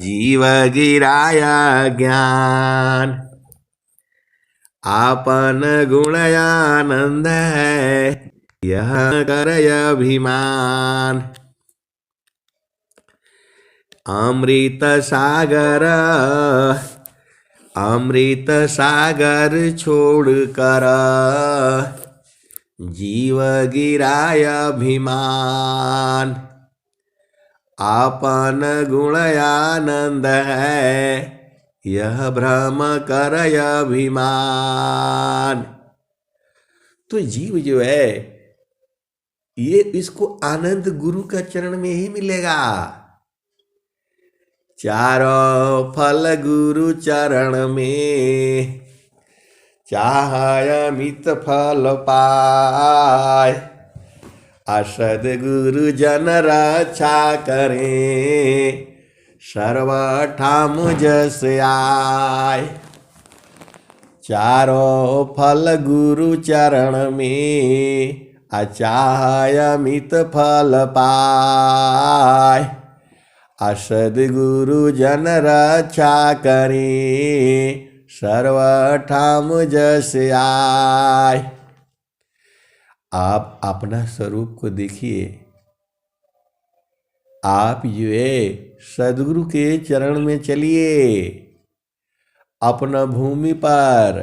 जीव गिराया ज्ञान, आपन गुणयानंद है यह करय अभिमान। अमृत सागर, अमृत सागर छोड़ कर जीव गिराय अभिमान। आपन गुणयानंद है यह भ्रम करय अभिमान। तो जीव जो है ये इसको आनंद गुरु का चरण में ही मिलेगा। चारों फल गुरु चरण में चाहय अमित फल पाय। असद गुरु जन रक्षा करें सर्वठाम जस आय। चारों फल गुरु चरण में चाहय अमित फल पाय। असद गुरु जन रक्षा करें सर्वठाम जस आय। आप अपना स्वरूप को देखिए। आप ये सदगुरु के चरण में चलिए। अपना भूमि पर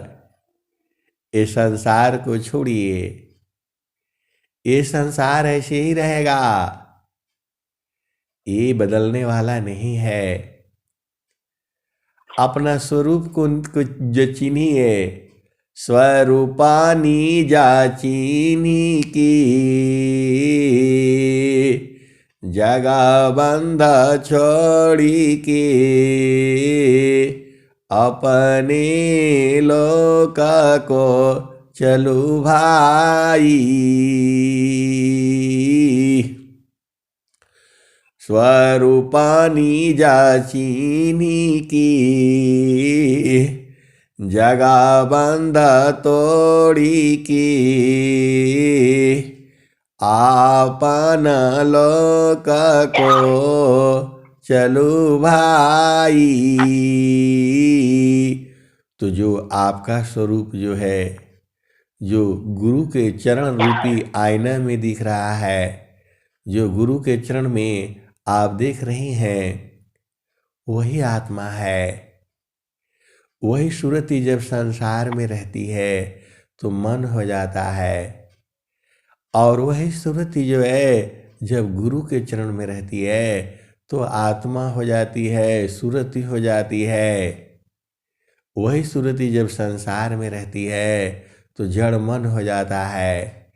ये संसार को छोड़िए। ये संसार ऐसे ही रहेगा, ये बदलने वाला नहीं है। अपना स्वरूप को जो चिन्हिए। स्वरूपानी जाचीनी की जगह बंध छोड़ी के अपने लोक को चलू भाई। स्वरूपानी जाचीनी की जगह बंध तोड़ी की आपन लोक को चलू भाई। तो जो आपका स्वरूप जो है, जो गुरु के चरण रूपी आईना में दिख रहा है, जो गुरु के चरण में आप देख रहे हैं, वही आत्मा है। वही सुरति जब संसार में रहती है तो मन हो जाता है, और वही सुरति जो है जब गुरु के चरण में रहती है तो आत्मा हो जाती है, सुरति हो जाती है। वही सुरति जब संसार में रहती है तो जड़ मन हो जाता है,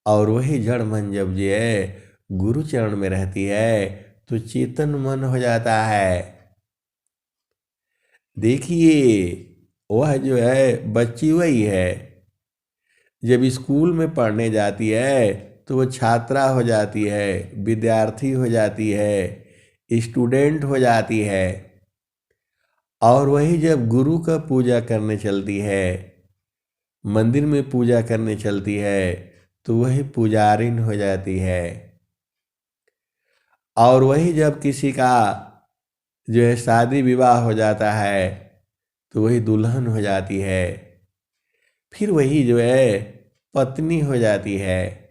और वही जड़ मन जब जो है गुरु चरण में रहती है तो चेतन मन हो जाता है। देखिए, वह जो है बच्ची वही है। जब स्कूल में पढ़ने जाती है तो वो छात्रा हो जाती है, विद्यार्थी हो जाती है, स्टूडेंट हो जाती है। और वही जब गुरु का पूजा करने चलती है, मंदिर में पूजा करने चलती है, तो वही पुजारिन हो जाती है। और वही जब किसी का जो है शादी विवाह हो जाता है तो वही दुल्हन हो जाती है। फिर वही जो है पत्नी हो जाती है।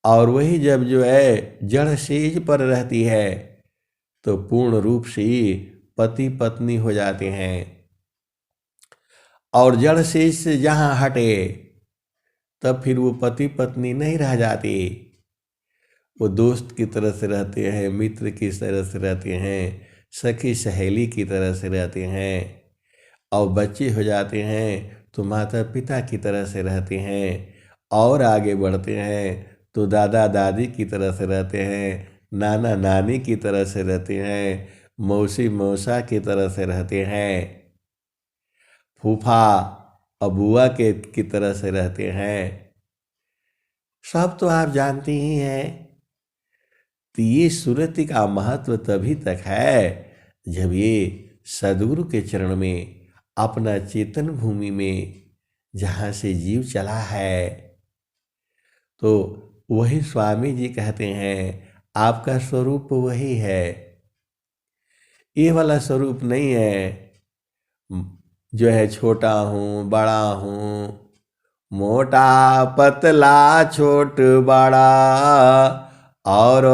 और वही जब जो है जड़ सेज पर रहती है तो पूर्ण रूप से पति पत्नी हो जाते हैं। और जड़ सेज से जहाँ हटे तब फिर वो पति पत्नी नहीं रह जाती। वो दोस्त की तरह से रहते हैं, मित्र की तरह से रहते हैं, सखी सहेली की तरह से रहते हैं। और बच्चे हो जाते हैं तो माता पिता की तरह से रहते हैं। और आगे बढ़ते हैं तो दादा दादी की तरह से रहते हैं, नाना नानी की तरह से रहते हैं, मौसी मौसा की तरह से रहते हैं, फूफा और बुआ की तरह से रहते हैं। सब तो आप जानते ही हैं। तो ये सुरति का महत्व तभी तक है जब ये सदगुरु के चरण में अपना चेतन भूमि में जहाँ से जीव चला है, तो वही स्वामी जी कहते हैं आपका स्वरूप वही है। ये वाला स्वरूप नहीं है जो है छोटा हूँ बड़ा हूँ, मोटा पतला छोट बड़ा और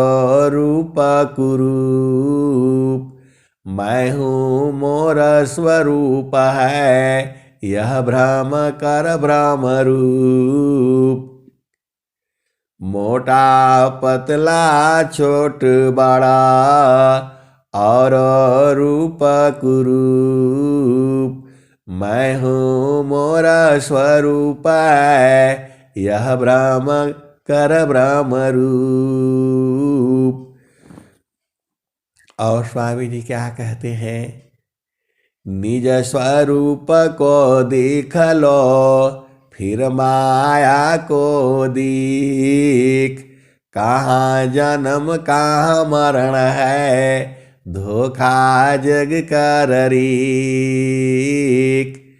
रूप कुरूप, मैं हूँ मोर स्वरूप है यह भ्रम कर भ्रम रूप। मोटा पतला छोट बड़ा और रूप कुरूप, मैं हूँ मोरा स्वरूप है यह भ्रम कर भ्रम रूप। और स्वामी जी क्या कहते हैं, निज स्वरूप को देख लो फिर माया को दीख, कहाँ जन्म कहाँ मरण है धोखा जग कर रीक।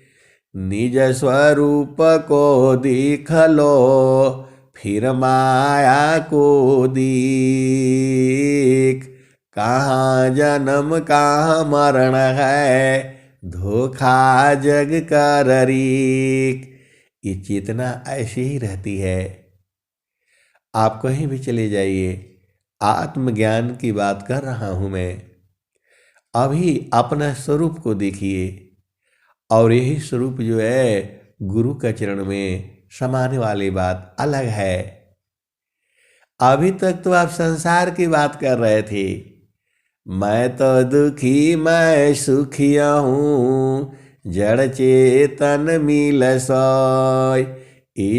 निज स्वरूप को देख लो फिर माया को दीख, कहाँ जन्म कहाँ मरण है धोखा जग कर रीक। ये चेतना ऐसी ही रहती है। आप कहीं भी चले जाइए, आत्मज्ञान की बात कर रहा हूँ मैं। अभी अपना स्वरूप को देखिए और यही स्वरूप जो है गुरु के चरण में समाने वाली बात अलग है। अभी तक तो आप संसार की बात कर रहे थे, मैं तो दुखी मैं सुखिया हूँ, जड़ चेतन मिल सोय,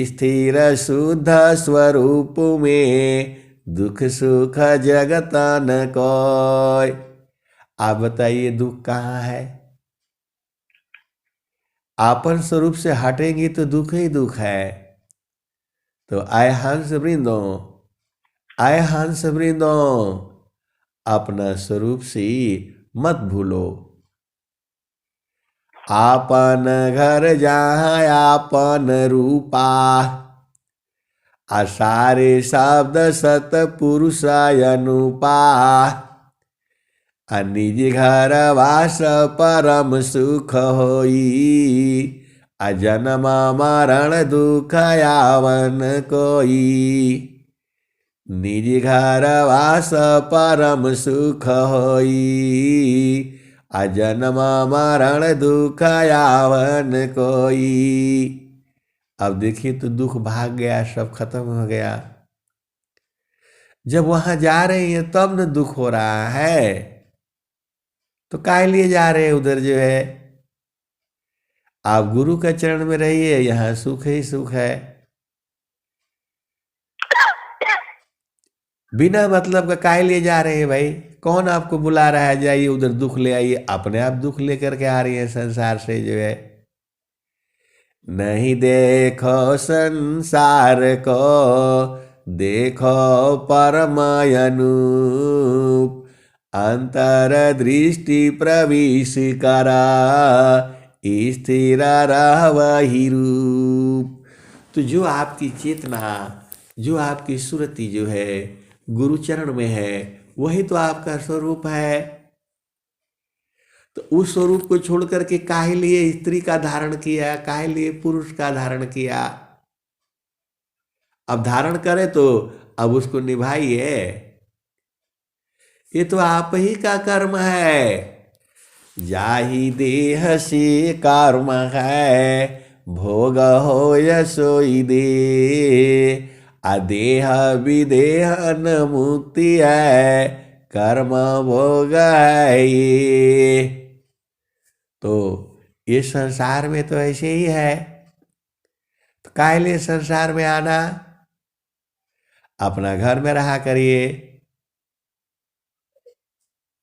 स्थिर शुद्ध स्वरूप में दुख सुख जगत न कोय। आप बताइए दुख कहाँ है? आपन स्वरूप से हटेंगे तो दुख ही दुख है। तो आए हंस वृंदो, आए हंस वृंदो, अपना स्वरूप से मत भूलो। आपन घर जहाँ आपन रूपा, असारे शब्द सत पुरुष अनुपा, निज घर वास परम सुख होई, अजन्म मरण दुख यावन कोई। निज घर वास परम सुख होई, अजन्म मरण दुख यावन कोई। अब देखिए तो दुख भाग गया, सब खत्म हो गया। जब वहां जा रहे हैं तब न दुख हो रहा है, तो काहे लिए जा रहे हैं उधर जो है। आप गुरु के चरण में रहिए, यहाँ सुख ही सुख है। बिना मतलब का काहे लिए जा रहे हैं भाई? कौन आपको बुला रहा है जाइए उधर दुख ले आइए? अपने आप दुख लेकर के आ रही है संसार से जो है। नहीं देखो संसार को, देखो परम अनूप, अंतर दृष्टि प्रवेश करा, स्थिर रह वही रूप। तो जो आपकी चेतना, जो आपकी सुरति जो है गुरु चरण में है, वही तो आपका स्वरूप है। तो उस स्वरूप को छोड़ करके काहे लिए स्त्री का धारण किया, काहे लिए पुरुष का धारण किया? अब धारण करे तो अब उसको निभाइए। ये तो आप ही का कर्म है। जाहि देह से कर्म है, भोग हो सोई दे, अदेह विदेह न मुक्ति है, कर्म भोग है ये। तो ये संसार में तो ऐसे ही है। तो काहे लिए संसार में आना? अपना घर में रहा करिए।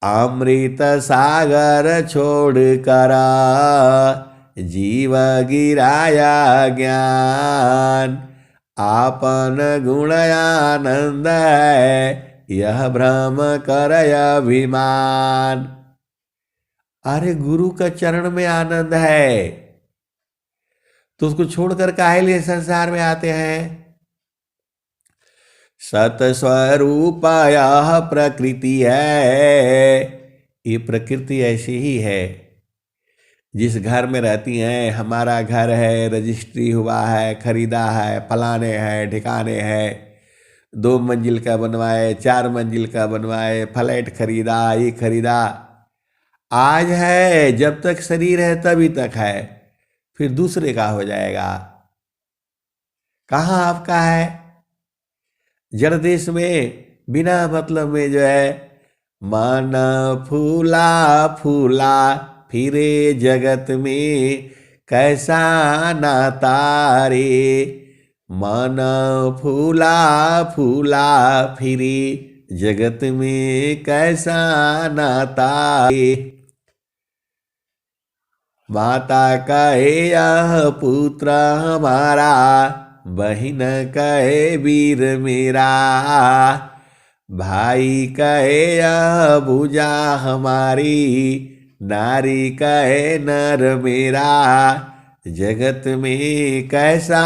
अमृत सागर छोड़ करा, जीव गिराया ज्ञान, आपन गुण आनंद है यह भ्रम करय अभिमान। अरे गुरु का चरण में आनंद है, तो उसको छोड़कर काहे लिए संसार में आते हैं? सत स्वरूप यह प्रकृति है, ये प्रकृति ऐसी ही है। जिस घर में रहती हैं, हमारा घर है, रजिस्ट्री हुआ है, खरीदा है, फलाने है, ठिकाने है, 2 मंजिल का बनवाए, 4 मंजिल का बनवाए, फ्लैट खरीदा, ये खरीदा, आज है, जब तक शरीर है तभी तक है, फिर दूसरे का हो जाएगा। कहाँ आपका है? जड़ देश में बिना मतलब में जो है, मन फूला फूला फिरे जगत में कैसा नाता रे, मन फूला फूला फिरे जगत में कैसा नाता रे। माता कहे यह पुत्र हमारा, बहिन कहे वीर मेरा, भाई कहे यह भुजा हमारी, नारी कहे नर मेरा, जगत में कैसा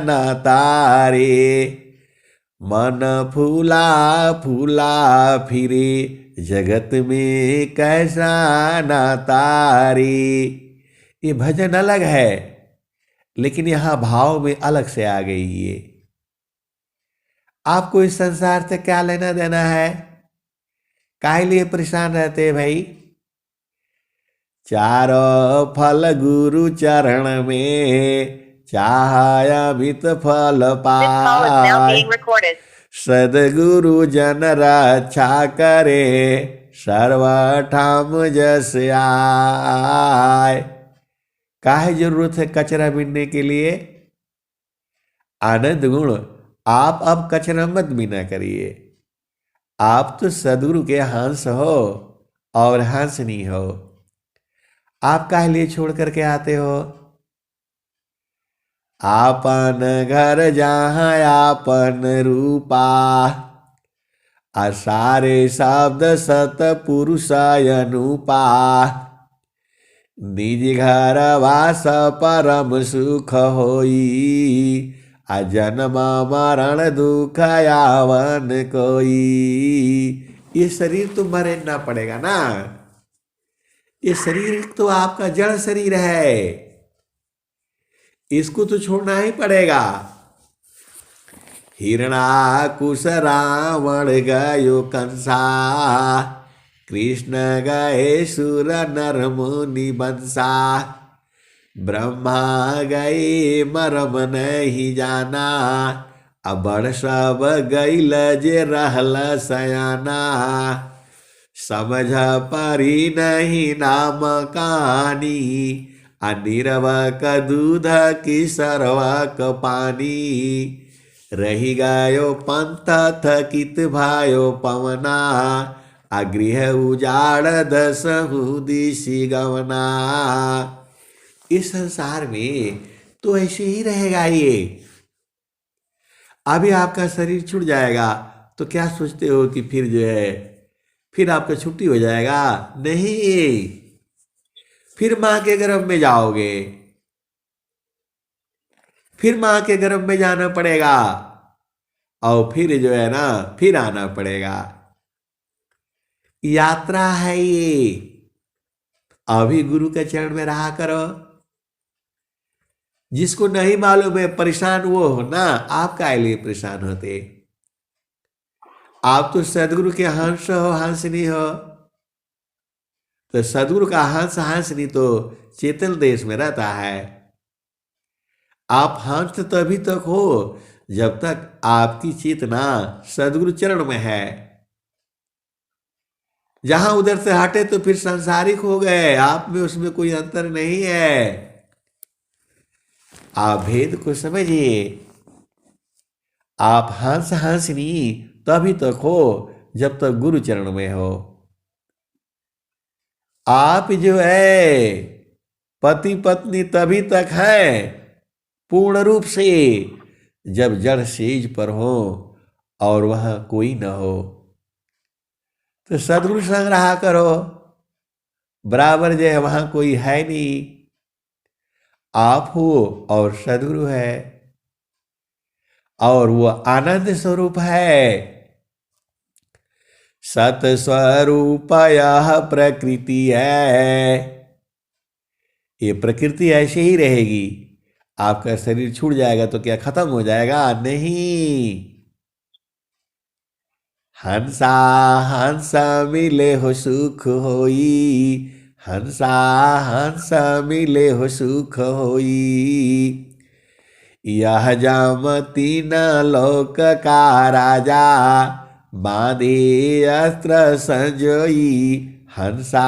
नाता रे, मन फूला फूला फिरे जगत में कैसा नाता रे। ये भजन अलग है, लेकिन यहां भाव में अलग से आ गई ये। आपको इस संसार से क्या लेना देना है? काहे लिए परेशान रहते हैं भाई? चारों फल गुरु चरण में, चाहयमित फल पाय, सदगुरु जन रक्षा करे, सर्वठाम जस आय। काहे जरूरत है कचरा बीनने के लिए? आनंद गुण, आप अब कचरा मत बीना करिए। आप तो सदगुरु के हंस हो और हंसनी हो। आप काहे लिए छोड़ करके आते हो? आपन घर जहाँ आपन रूपा, असारे शब्द सत पुरुष अनुपा, निज घर वास परम सुख होई, जन्म मरण दुख यावन कोई। ये शरीर तो मरना पड़ेगा ना, ये शरीर तो आपका जड़ शरीर है, इसको तो छोड़ना ही पड़ेगा। हिरणाकुश रावण गयो कंसा, कृष्ण गए सुर नर मुनि बंसा, ब्रह्मा गए मरम नहीं जाना, अबड़ सब गईल जे रहल सयाना, समझ परी नहीं नाम कहानी, अनिरवक दूध की सरवक पानी, रही गयो पंथ थकित भायो पवना, अगृह उजाड़ दसहु दिशि गवना। इस संसार में तो ऐसे ही रहेगा ये। अभी आपका शरीर छूट जाएगा तो क्या सोचते हो कि फिर जो है फिर आपका छुट्टी हो जाएगा? नहीं, फिर मां के गर्भ में जाओगे, फिर मां के गर्भ में जाना पड़ेगा और फिर जो है ना फिर आना पड़ेगा। यात्रा है ये। अभी गुरु के चरण में रहा करो। जिसको नहीं मालूम है परेशान वो हो ना, आप काहे लिए परेशान होते? आप तो सदगुरु के हंस हो, हंसनी हो। तो सदगुरु का हंस हंसनी तो चेतन देश में रहता है। आप हंस तभी तक हो जब तक आपकी चेतना सदगुरु चरण में है। जहां उधर से हटे तो फिर सांसारिक हो गए, आप में उसमें कोई अंतर नहीं है। आप भेद को समझिए। आप हंस हंसनी तभी तक हो जब तक गुरु चरण में हो। आप जो है पति पत्नी तभी तक है पूर्ण रूप से जब जड़ सेज पर हो और वहां कोई न हो। तो सदगुरु संग रहा करो, बराबर जो है वहां कोई है नहीं, आप हो और सदगुरु है और वो आनंद स्वरूप है। सत स्वरूप यह प्रकृति है। ये प्रकृति ऐसे ही रहेगी। आपका शरीर छूट जाएगा तो क्या खत्म हो जाएगा? नहीं। हंसा हंस मिले हो सुख होई, हंसा हंस मिले हो सुख होई। यह जम तीन लोक का राजा, बांधे अस्त्र संजोई। हंसा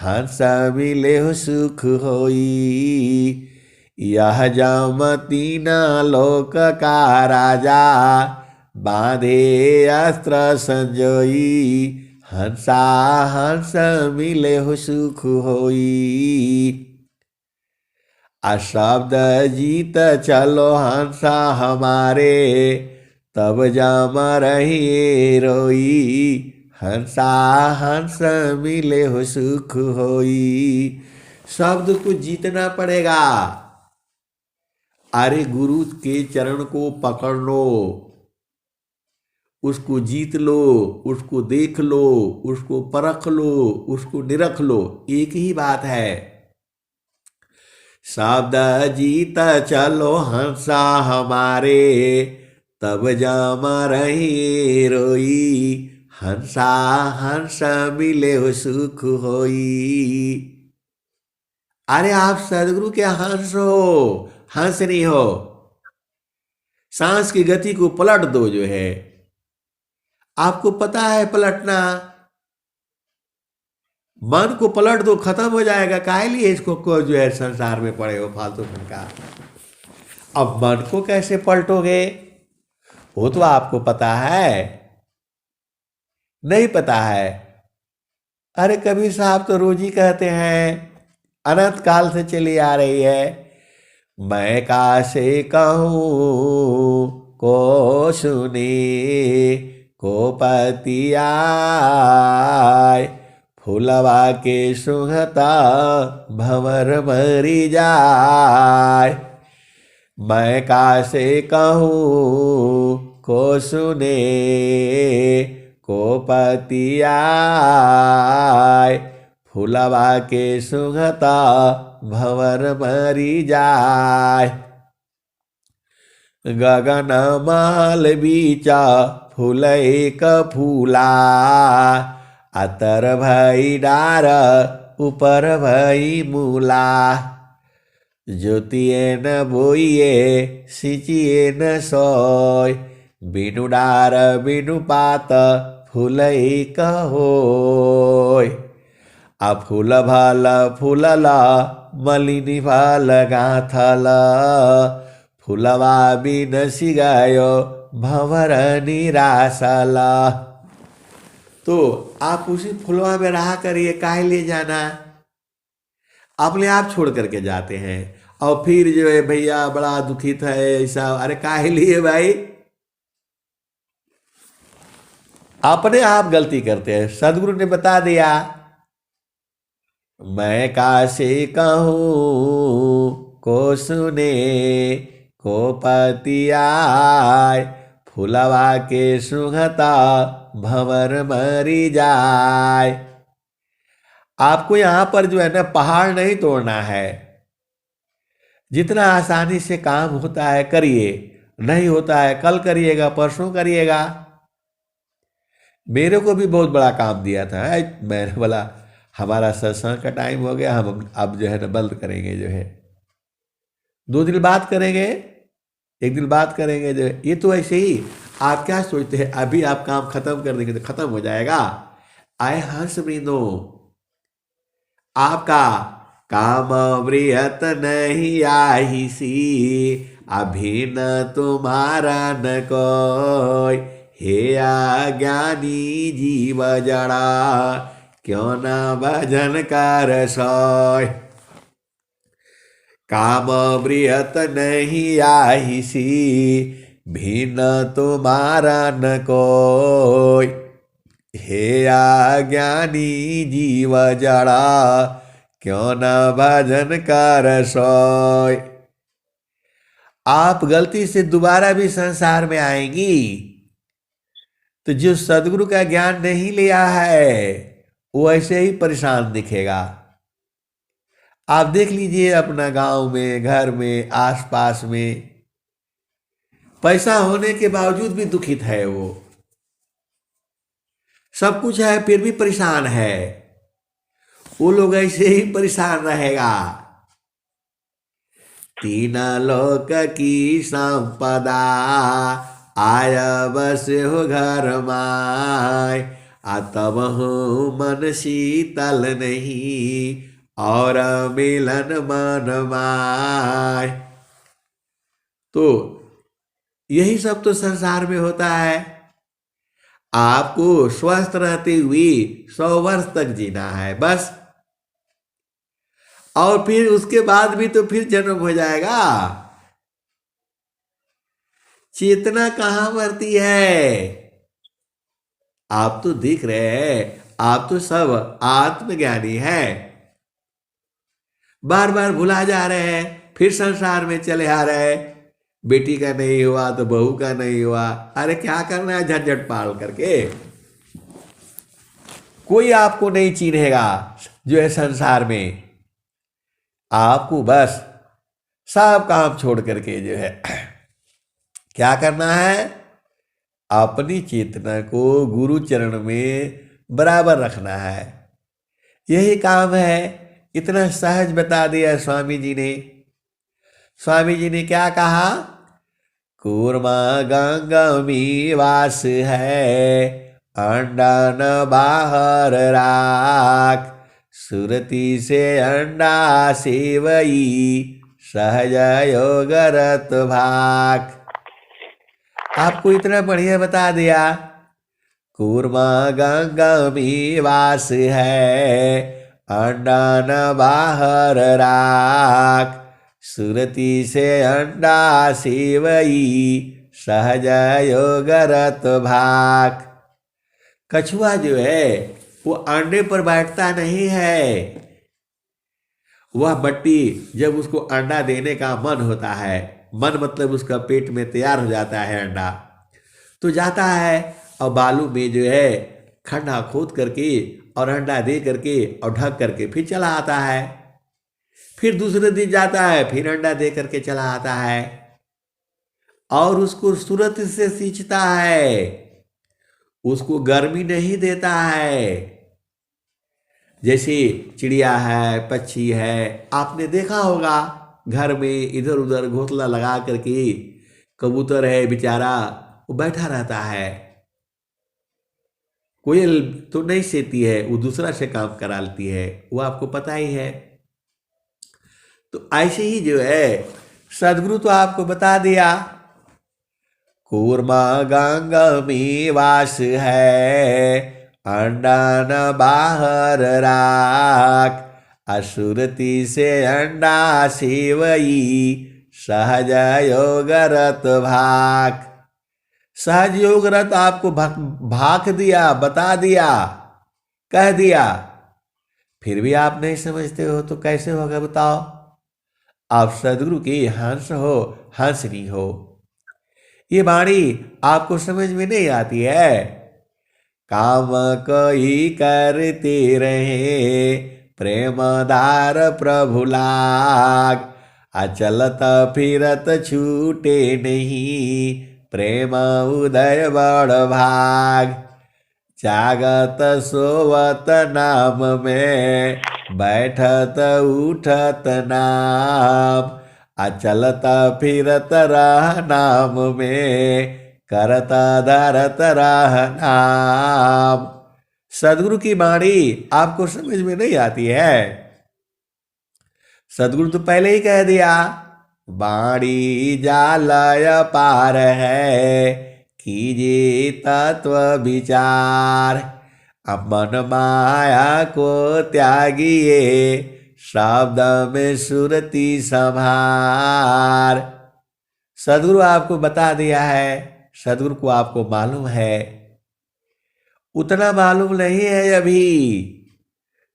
हंस मिले हो सुख होई। यह जम तीन लोक का राजा, बांधे अस्त्र संजोई। हंसा हंस मिले हो सुख होई। अशब्द जीत चलो हंसा हमारे, तब जम रही रोई। हंसा हंस मिले हो सुख होई। शब्द को जीतना पड़ेगा। अरे गुरु के चरण को पकड़ लो, उसको जीत लो, उसको देख लो, उसको परख लो, उसको निरख लो। एक ही बात है। शब्द जीत चलो हंसा हमारे, तब जम रही रोई। हंसा हंस मिले हो सुख होई। अरे आप सदगुरु के हंस हो, हंस नहीं हो। सांस की गति को पलट दो। जो है आपको पता है पलटना, मन को पलट दो, खत्म हो जाएगा। काहे लिए इसको को जो है संसार में पड़े हो फालतू का। अब मन को कैसे पलटोगे? वो तो आपको पता है? नहीं पता है। अरे कबीर साहब तो रोज ही कहते हैं, अनंत काल से चली आ रही है, मैं कासे कहूँ को सुने, को पतिया फूलवा के सुहता भंवर भरी जाय। मैं कासे कहूँ को सुने, को पतिया फूलवा के सुहता भंवर भरी जाय। गगन महल बीचा फूल एक फूला, अतर भई डार ऊपर भई मूला। ज्योतिए न बोइए सिंचिए न सोय, बिनु डार बिनु पात फूल एक होय। आ फूल भल फूलल मलिनी भल गाथल, फूलवा बिन सिगायो भंवर निरासल। तो आप उसी फुलवा में रहा करिए, काहे लिए जाना? अपने आप छोड़ करके जाते हैं और फिर जो है भैया बड़ा दुखित है ऐसा। अरे काहे लिए भाई? अपने आप गलती करते हैं। सदगुरु ने बता दिया, मैं कासे कहूँ को सुने, को पतियाय फूलवा के सुंघता भंवर मरी जाय। आपको यहां पर जो है ना पहाड़ नहीं तोड़ना है। जितना आसानी से काम होता है करिए, नहीं होता है कल करिएगा, परसों करिएगा। मेरे को भी बहुत बड़ा काम दिया था। मैंने बोला हमारा सत्संग का टाइम हो गया, हम अब जो है ना बंद करेंगे। जो है 2 दिन बात करेंगे, 1 दिन बात करेंगे। जो है ये तो ऐसे ही। आप क्या सोचते हैं अभी आप काम खत्म कर देंगे तो खत्म हो जाएगा? आए हंस बिंदो आपका काम वृहत नहीं आही सी, अभी न तुम्हारा न कोई। हे अज्ञानी जीव जड़ा, क्यों न भजन कर सोय। काम वृहत नहीं आही सी, भिन्न तुम्हारा न कोई। हे अज्ञानी जीव जड़ा, क्यों न भजन कर सोय। आप गलती से दोबारा भी संसार में आएंगी तो जो सदगुरु का ज्ञान नहीं लिया है वो ऐसे ही परेशान दिखेगा। आप देख लीजिए अपना गांव में, घर में, आसपास में, पैसा होने के बावजूद भी दुखित है वो। सब कुछ है फिर भी परेशान है। वो लोग ऐसे ही परेशान रहेगा। तीन लोक की संपदा आय बस हो घर माय, तब हो मन शीतल नहीं और मिलन मन माय। तो यही सब तो संसार में होता है। आपको स्वस्थ रहते हुए 100 वर्ष तक जीना है बस, और फिर उसके बाद भी तो फिर जन्म हो जाएगा। चेतना कहाँ मरती है? आप तो दिख रहे हैं, आप तो सब आत्मज्ञानी हैं, बार बार भुला जा रहे हैं, फिर संसार में चले आ रहे हैं। बेटी का नहीं हुआ तो बहू का नहीं हुआ। अरे क्या करना है झंझट पाल करके? कोई आपको नहीं चिन्हेगा जो है संसार में। आपको बस सब काम छोड़ करके जो है क्या करना है, अपनी चेतना को गुरु चरण में बराबर रखना है। यही काम है। इतना सहज बता दिया स्वामी जी ने। स्वामी जी ने क्या कहा? कूर्मा गंगमी वास है, अंडा न बाहर राख, सुरती से अंडा सेवई, सहज योग रत भाक। आपको इतना बढ़िया बता दिया। कूर्मा गंगमी वास है, अंडा न बाहर राख, सुरती से अंडा सेवई, सहज योग रत भाक। कछुआ जो है वो अंडे पर बैठता नहीं है। वह बट्टी जब उसको अंडा देने का मन होता है, मन मतलब उसका पेट में तैयार हो जाता है अंडा, तो जाता है और बालू में जो है खड्डा खोद करके और अंडा दे करके और ढक करके फिर चला आता है। फिर दूसरे दिन जाता है, फिर अंडा दे करके चला आता है और उसको सूरत से सींचता है, उसको गर्मी नहीं देता है। जैसे चिड़िया है, पक्षी है, आपने देखा होगा घर में इधर उधर घोंसला लगा करके कबूतर है बेचारा वो बैठा रहता है। कोयल तो नहीं सेती है, वो दूसरा से काम करा लेती है, वो आपको पता ही है। तो ऐसे ही जो है सदगुरु तो आपको बता दिया। कूर्मा गंगा में वास है, अंडा न बाहर राख, असुरती से अंडा सेवई, सहज योग रत भाक। सहज योग रत आपको भाक दिया, बता दिया, कह दिया, फिर भी आप नहीं समझते हो तो कैसे होगा बताओ? आप सदगुरु की हंस हो, हंसनी हो। ये वाणी आपको समझ में नहीं आती है। काम कोई करते रहे, प्रेमदार प्रभु लाग, अचलत फिरत छूटे नहीं, प्रेम उदय बड़ भाग। जागत सोवत नाम में, बैठत उठत नाम, अचलत फिरत रह नाम में, करत धरत रह नाम। सदगुरु की वाणी आपको समझ में नहीं आती है। सदगुरु तो पहले ही कह दिया, वाणी जालय पार है, कीजिए तत्व विचार, अब मन माया को त्यागिए, शब्द में सुरती संभार। सदगुरु आपको बता दिया है। सदगुरु को आपको मालूम है, उतना मालूम नहीं है अभी।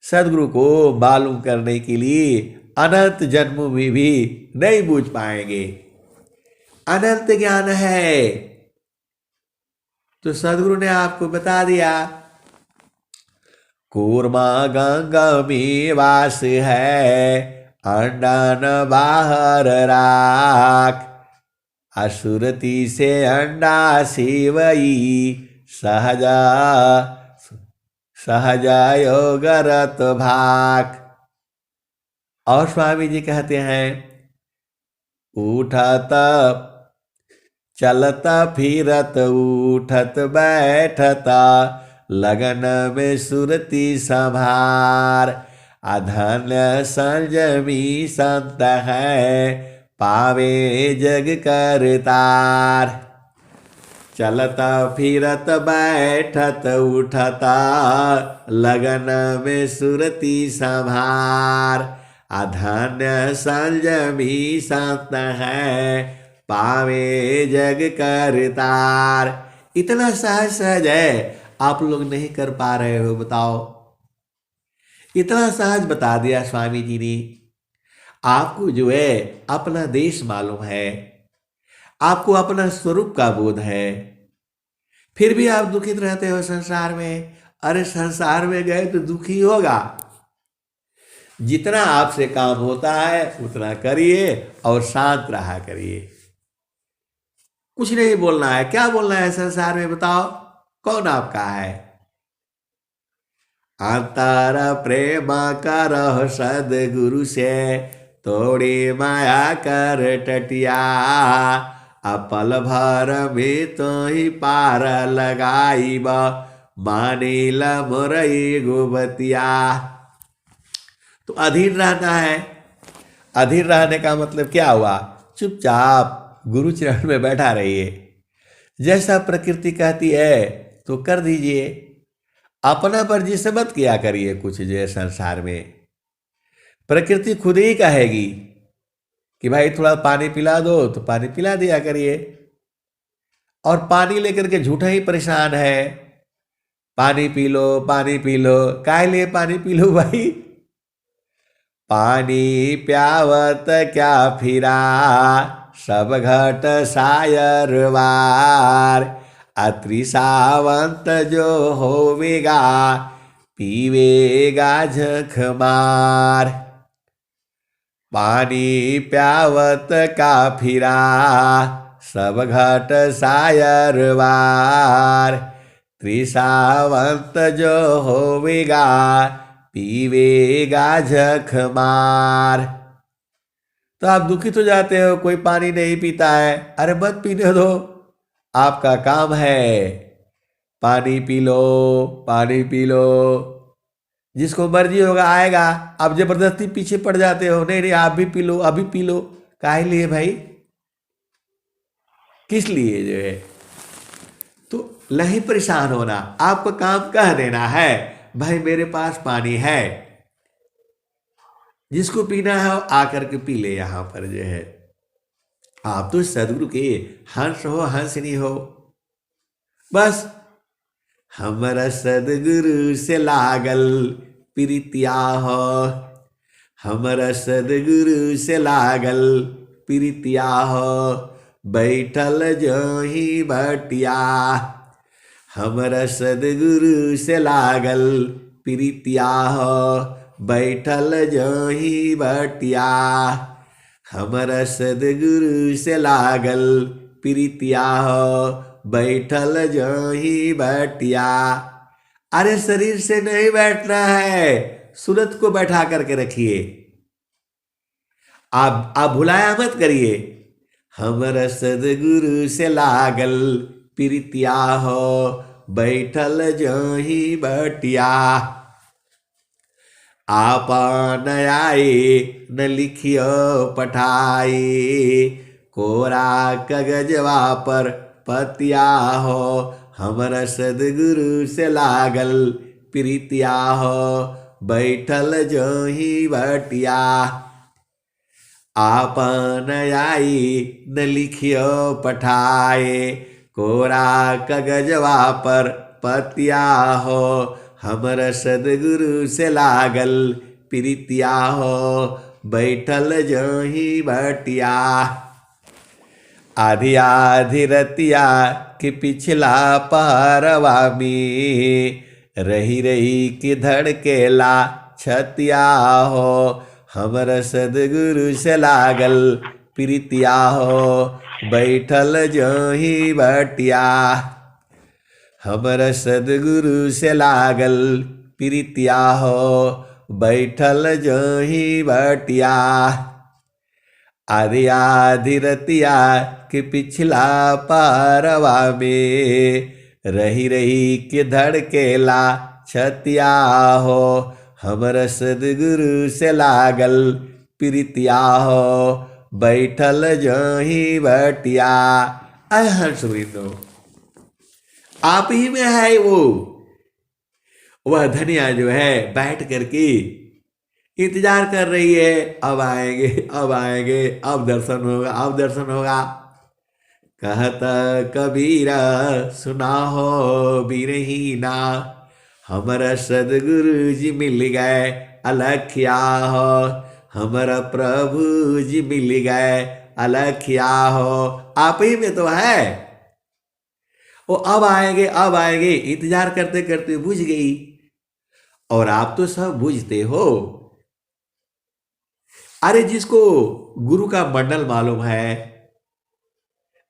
सदगुरु को मालूम करने के लिए अनंत जन्मों में भी नहीं बूझ पाएंगे। अनंत ज्ञान है। तो सदगुरु ने आपको बता दिया, कूर्मा गंगा में वास है, अंडा न बाहर राख, असुरती से अंडा सेवई, सहजा सहजा योगरत भाक। और स्वामी जी कहते हैं, उठत चलता फिरत उठत बैठता, लगन में सुरती संभार, अधन्य संजमी संत है, पावे जग करतार। चलता फिरत बैठत उठता, लगन में सुरती संभार, अधन्य संजमी संत है, पावे जग करतार। इतना सहज सहज है, आप लोग नहीं कर पा रहे हो, बताओ। इतना सहज बता दिया स्वामी जी ने। आपको जो है अपना देश मालूम है, आपको अपना स्वरूप का बोध है, फिर भी आप दुखित रहते हो संसार में। अरे संसार में गए तो दुखी होगा। जितना आपसे काम होता है उतना करिए और शांत रहा करिए। कुछ नहीं बोलना है। क्या बोलना है संसार में, बताओ। कौन आपका है? अंतर प्रेम करह सदगुरु से, तोड़ी माया कर टटिया, अपल भर में तो ही पार लगाईब, मानिल मोरई गोबतिया। तो अधीर रहना है। अधीर रहने का मतलब क्या हुआ? चुपचाप गुरु चरण में बैठा रहिए। जैसा प्रकृति कहती है तो कर दीजिए। अपना पर जिसे मत किया करिए कुछ। जो है संसार में प्रकृति खुद ही कहेगी कि भाई थोड़ा पानी पिला दो, तो पानी पिला दिया करिए। और पानी लेकर के झूठा ही परेशान है। पानी पी लो, पानी पी लो। काहे लिए पानी पी लो भाई? पानी प्यावत क्या फिरा, सब घट सायरवार, अत्रिसावंत जो होवेगा, पीवेगा झख मार। पानी प्यावत का फिरा, सब घट सायरवार, त्रिसावंत जो होवेगा, पीवेगा झख मार। तो आप दुखित हो जाते हो, कोई पानी नहीं पीता है। अरे मत पीने दो, आपका काम है। पानी पी लो, पानी पी लो। जिसको मर्जी होगा आएगा। आप जबरदस्ती पीछे पड़ जाते हो। नहीं नहीं, आप भी पी लो, अभी पी लो। काहे लिए भाई? किस लिए जो है? तो नहीं परेशान होना। आपको काम कह देना है, भाई मेरे पास पानी है, जिसको पीना है आकर के पी ले। यहां पर जो है आप तो सदगुरु के हंस हो, हंसनी हो। बस हमारा सदगुरु से लागल प्रीतिया हो, हमारा सदगुरु से लागल प्रीतिया हो, बैठल जो ही बटिया। हमारा सदगुरु से लागल प्रीतिया हो, बैठल जो ही बटिया। हमारा सदगुरु से लागल प्रीतिया हो, बैठल जो ही बटिया। अरे शरीर से नहीं बैठना है, सूरत को बैठा करके रखिए। आप भुलाया मत करिए। हमारा सदगुरु से लागल प्रीतिया हो, बैठल जो ही बटिया। आप न आए न लिखियो पठाए, कोरा कागजवा पर पतिया हो, हमारा सदगुरु से लागल प्रीतिया हो, बैठल जो ही बटिया। आप न आई न लिखियो पठाए, कोरा कागजवा पर पतिया हो, हमारा सदगुरु से लागल प्रीतिया हो, बैठल जो ही बटिया। आधी आधी रतिया कि पिछला पहरवा में, रही रही कि धड़केला छतिया हो, हमर सदगुरु से लागल प्रीतिया हो, बैठल जोही बटिया। हमर सदगुरु से लागल प्रीतिया हो, बैठल जोही बटिया। आधी आधी रतिया कि पिछला पारवा में, रही रही कि धड़केला छतिया हो, हमर सदगुरु से लागल प्रीतिया हो, बैठल जोही बटिया। हंस वृंदो, आप ही में है वो, वह धनिया जो है बैठ करके इंतजार कर रही है, अब आएंगे अब आएंगे, अब दर्शन होगा अब दर्शन होगा। कहता कबीरा सुना हो बिरहीना, हमारा सदगुरु जी मिल गए अलखिया हो, हमारा प्रभु जी मिल गए अलखिया हो। आप ही में तो है वो, अब आएंगे इंतजार करते करते बुझ गई। और आप तो सब बुझते हो। अरे जिसको गुरु का मंडल मालूम है,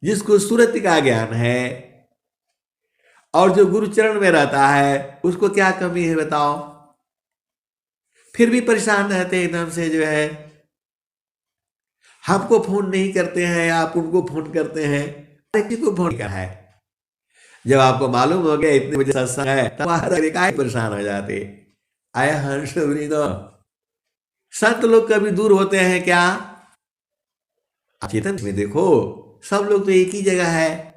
जिसको सूरत का ज्ञान है, और जो गुरु चरण में रहता है, उसको क्या कमी है बताओ? फिर भी परेशान रहते एकदम से जो है। हमको फोन नहीं करते हैं, आप उनको फोन करते हैं। अरे किसको फोन कर है? जब आपको मालूम हो गया इतने बजे सत्संग है, तब आप परेशान हो जाते। आया हर्ष वृंदो, संत लोग कभी दूर होते हैं क्या? चेतन में देखो, सब लोग तो एक ही जगह है।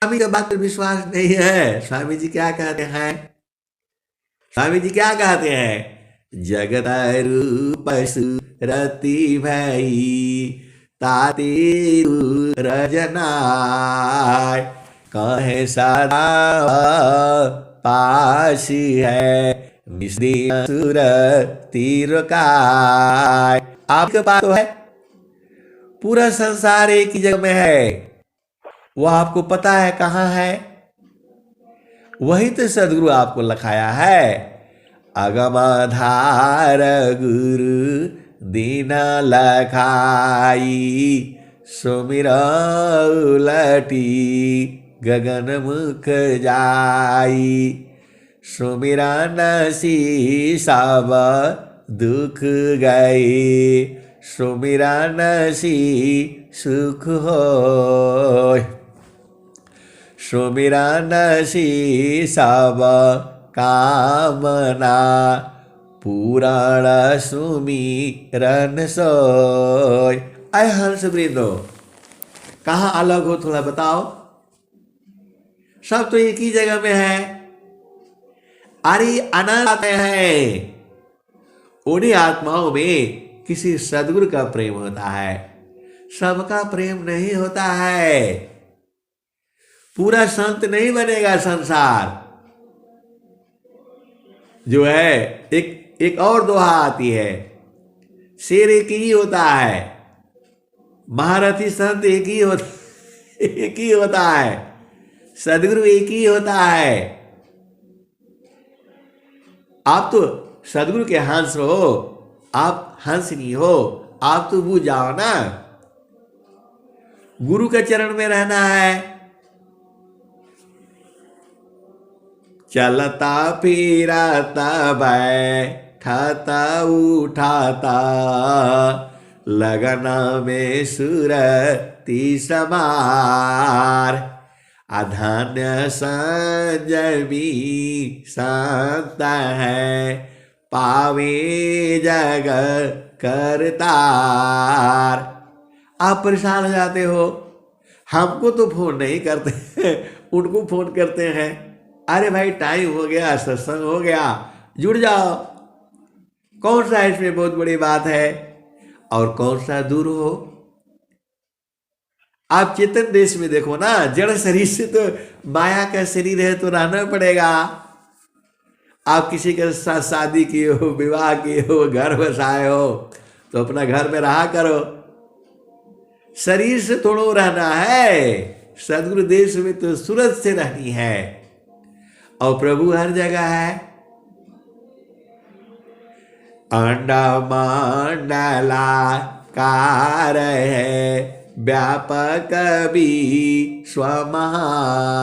स्वामी का बात पर विश्वास नहीं है। स्वामी जी क्या कहते हैं? स्वामी जी क्या कहते हैं? जगत रूप रति भई, ताती रजनाय, कहे सदा पासी है, सुर तीर काय। आपके पास तो है, पूरा संसार एक ही जगह में है, वो आपको पता है कहाँ है। वही तो सदगुरु आपको लखाया है। अगमाधार गुरु दीन लखाई, सुमिरा उलटी गगन मुख जाई, सुमिरा नसी सब दुख गई, सुमिरा नसी सुख होय, सुमिरा नसी सब कामना, पुराण सुमिरन सोय। आय हंस वृंदो, कहाँ अलग हो थोड़ा बताओ? सब तो एक ही जगह में है। अरे अनंत आत्माएं हैं, उन्हीं आत्माओं में किसी सदगुरु का प्रेम होता है, सबका प्रेम नहीं होता है। पूरा संत नहीं बनेगा संसार। जो है एक और दोहा आती है, शेर एक ही होता है, महारथी संत एक ही होता है, सदगुरु एक ही होता है। आप तो सदगुरु के हंस हो, आप हंसनी हो, आप तो बुझ जाओ ना। गुरु के चरण में रहना है। चलता फिरता बैठता उठाता, लगना में सुरती समार, अधन्य संजमी संत है, पावे जग करतार। आप परेशान हो जाते हो, हमको तो फोन नहीं करते उनको फोन करते हैं। अरे भाई टाइम हो गया, सत्संग हो गया, जुड़ जाओ। कौन सा इसमें बहुत बड़ी बात है? और कौन सा दूर हो? आप चेतन देश में देखो ना, जड़ शरीर से तो माया का शरीर है तो रहना पड़ेगा। आप किसी के साथ शादी किए हो, विवाह किए हो, घर बसाए हो, तो अपना घर में रहा करो। शरीर से थोड़ो रहना है, सदगुरु देश में तो सूरज से रहनी है, और प्रभु हर जगह है। अंडा मंडलाकार है, व्यापक भी स्वमहान,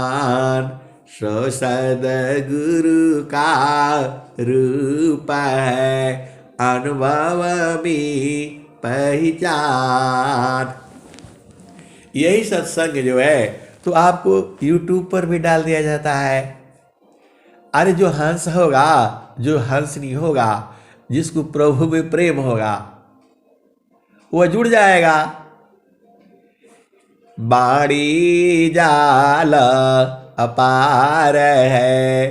सो सदगुरु का रूप है, अनुभव में पहचान। यही सत्संग जो है तो आपको YouTube पर भी डाल दिया जाता है। अरे जो हंस होगा, जो हंसनी होगा, जिसको प्रभु में प्रेम होगा, वह जुड़ जाएगा। बाड़ी जाल अपार है,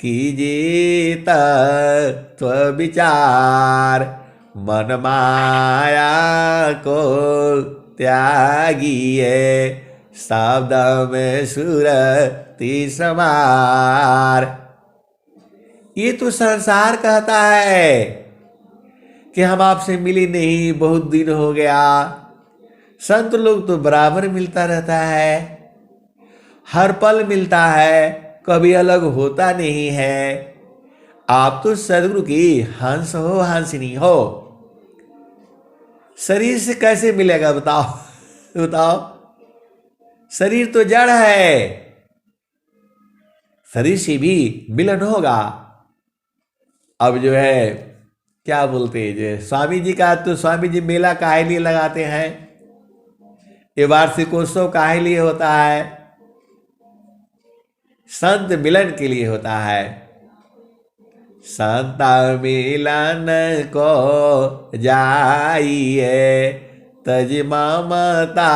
कीजिए तत्व विचार, मन माया को त्यागिए, शब्द में सुरति समार। ये तो संसार कहता है कि हम आपसे मिले नहीं, बहुत दिन हो गया। संत लोग तो बराबर मिलता रहता है, हर पल मिलता है, कभी अलग होता नहीं है। आप तो सदगुरु की हंस हो, हंसनी हो। शरीर से कैसे मिलेगा बताओ बताओ। शरीर तो जड़ है, शरीर से भी मिलन होगा। अब जो है क्या बोलते हैं, जो स्वामी जी का, तो स्वामी जी मेला काहे लिए लगाते हैं, ये वार्षिकोत्सव काहे लिए होता है, संत मिलन के लिए होता है। संत मिलन को जाइए, तज ममता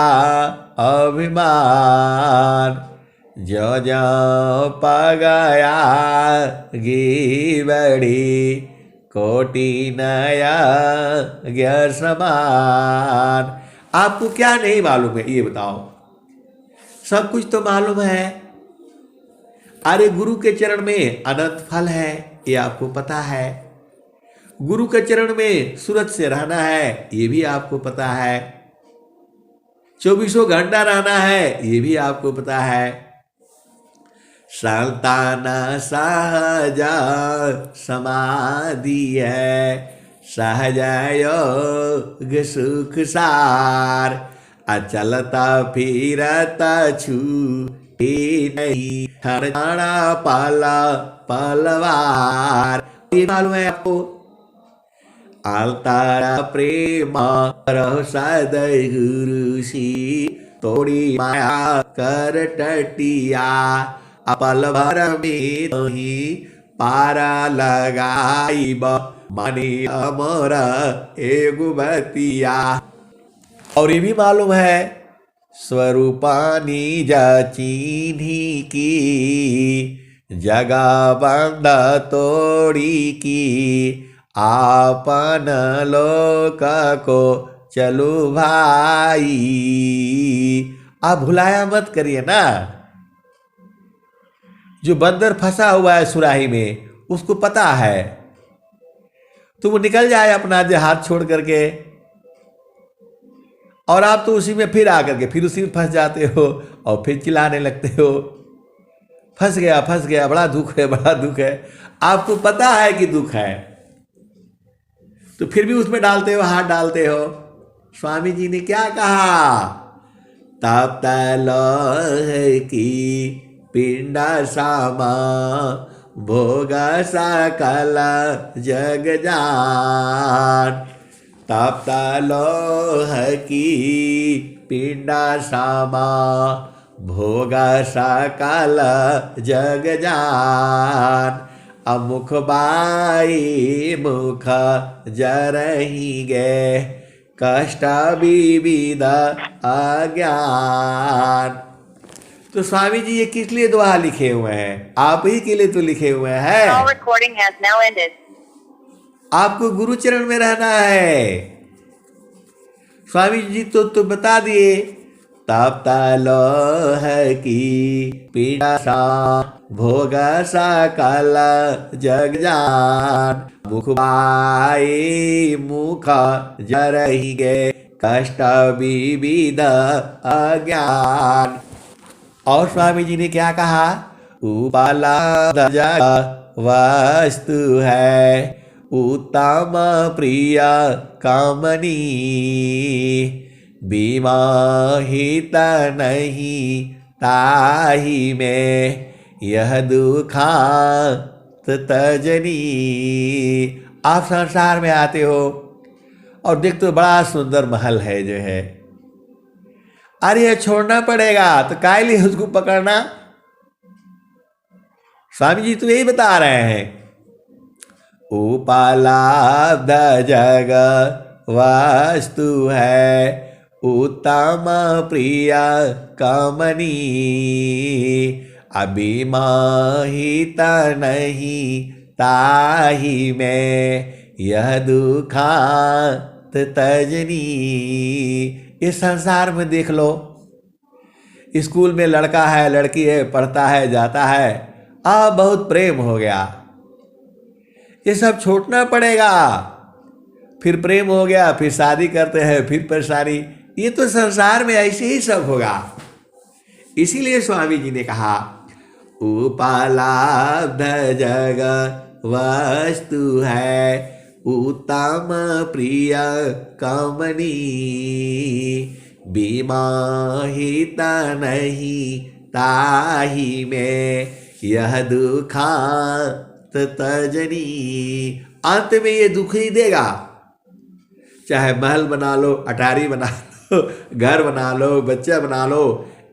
अभिमान, जो जो पगया गी बड़ी, कोटि नया ज्ञ समान। आपको क्या नहीं मालूम है ये बताओ, सब कुछ तो मालूम है। अरे गुरु के चरण में अनंत फल है, ये आपको पता है। गुरु के चरण में सूरज से रहना है, ये भी आपको पता है। 24 घंटा रहना है, ये भी आपको पता है। संतान सहज समाधि है, सहज योग सुख सार, अचलता फिरता छू नहीं, हरणाना पाला पलवार। ये मालूम है आपको। अलतारा प्रेम रहो सदगुरु सी, तोड़ी माया कर टटिया, अपल भर में तो ही पारा लगाई मनी अमर एगु बतिया। और ये भी मालूम है, स्वरूपानी जाचीनी की, जगा बंद तोड़ी की, आपन लोक को चलो भाई। आप भुलाया मत करिए ना। जो बंदर फंसा हुआ है सुराही में, उसको पता है, तो वो निकल जाए अपना हाथ छोड़ करके, और आप तो उसी में फिर आकर के फिर उसी में फंस जाते हो, और फिर चिल्लाने लगते हो, फंस गया, बड़ा दुख है, बड़ा दुख है। आपको पता है कि दुख है, तो फिर भी उसमें डालते हो, हाथ डालते हो। स्वामी जी ने क्या कहा, तप तलोह की पिंडा सामा, भोग सकल जग जान। तप तलोह की पिंडा सामा, भोग सकल जग जान। अमुख बाई मुख जरही गे, कष्ट विविध अज्ञान। तो स्वामी जी ये किस लिए दोहा लिखे हुए हैं? आप ही के लिए तो लिखे हुए हैं। आपको गुरु चरण में रहना है। स्वामी जी तो बता दिए, तप तलोह की पीड़ा सा, भोग सकल जग जान। मुख बाई मुख जरही गे, कष्ट विविध अज्ञान। और स्वामी जी ने क्या कहा? उपलब्ध जगत वस्तु है, उत्तम प्रिय कामनी, विमोहित नहीं ताहि में, यह दुखांत तजनी। आप संसार में आते हो और देखते हो बड़ा सुंदर महल है जो है, अरे ये छोड़ना पड़ेगा, तो काय लिए उसको पकड़ना? स्वामी जी तो यही बता रहे हैं, उपलब्ध जगत वस्तु है, उत्तम प्रिय कामनी, अभिमोहित नहीं ताहि में, यह दुखांत तजनी। इस संसार में देख लो, स्कूल में लड़का है लड़की है, पढ़ता है जाता है, अब बहुत प्रेम हो गया, ये सब छोड़ना पड़ेगा। फिर प्रेम हो गया, फिर शादी करते हैं, फिर परेशानी। ये तो संसार में ऐसे ही सब होगा। इसीलिए स्वामी जी ने कहा उपलब्ध जगत वस्तु है, उत्तम प्रिय कामनी, विमोहित नहीं ताहि में, यह दुखांत तजनी। अंत में ये दुख ही देगा, चाहे महल बना लो, अटारी बना लो, घर बना लो, बच्चा बना लो,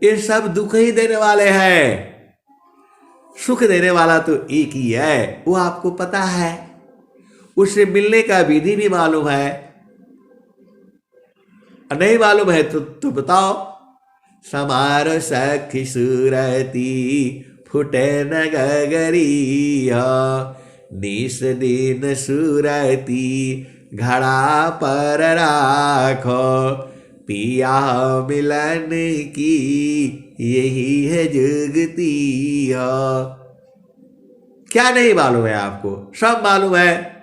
ये सब दुख ही देने वाले हैं। सुख देने वाला तो एक ही है, वो आपको पता है, उससे मिलने का विधि भी मालूम है। नहीं मालूम है तो बताओ। समार सखी सुरती फुटे न गगरी, निस दिन सुरती घड़ा पर राखो, पिया मिलन की यही है जुगती। क्या नहीं मालूम है आपको? सब मालूम है।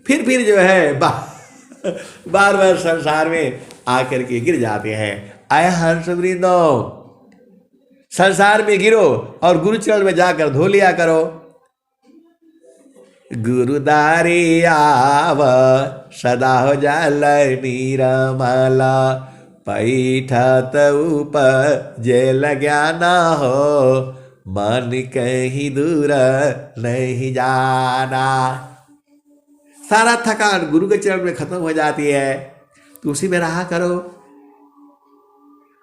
फिर जो है बार बार संसार में आकर के गिर जाते हैं। आया हंस वृंदो, संसार में गिरो और गुरुचरण में जाकर धो लिया करो। गुरुदारी आव सदा हो जाल नीरमल, पैठत उपजेल ज्ञान हो, मन कहीं दूर नहीं जाना। सारा थकान गुरु के चरण में खत्म हो जाती है, तो उसी में रहा करो।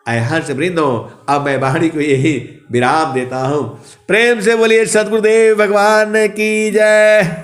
आय हंस वृंदो, अब मैं वाणी को यही विराम देता हूं। प्रेम से बोलिए सद्गुरुदेव भगवान की जय।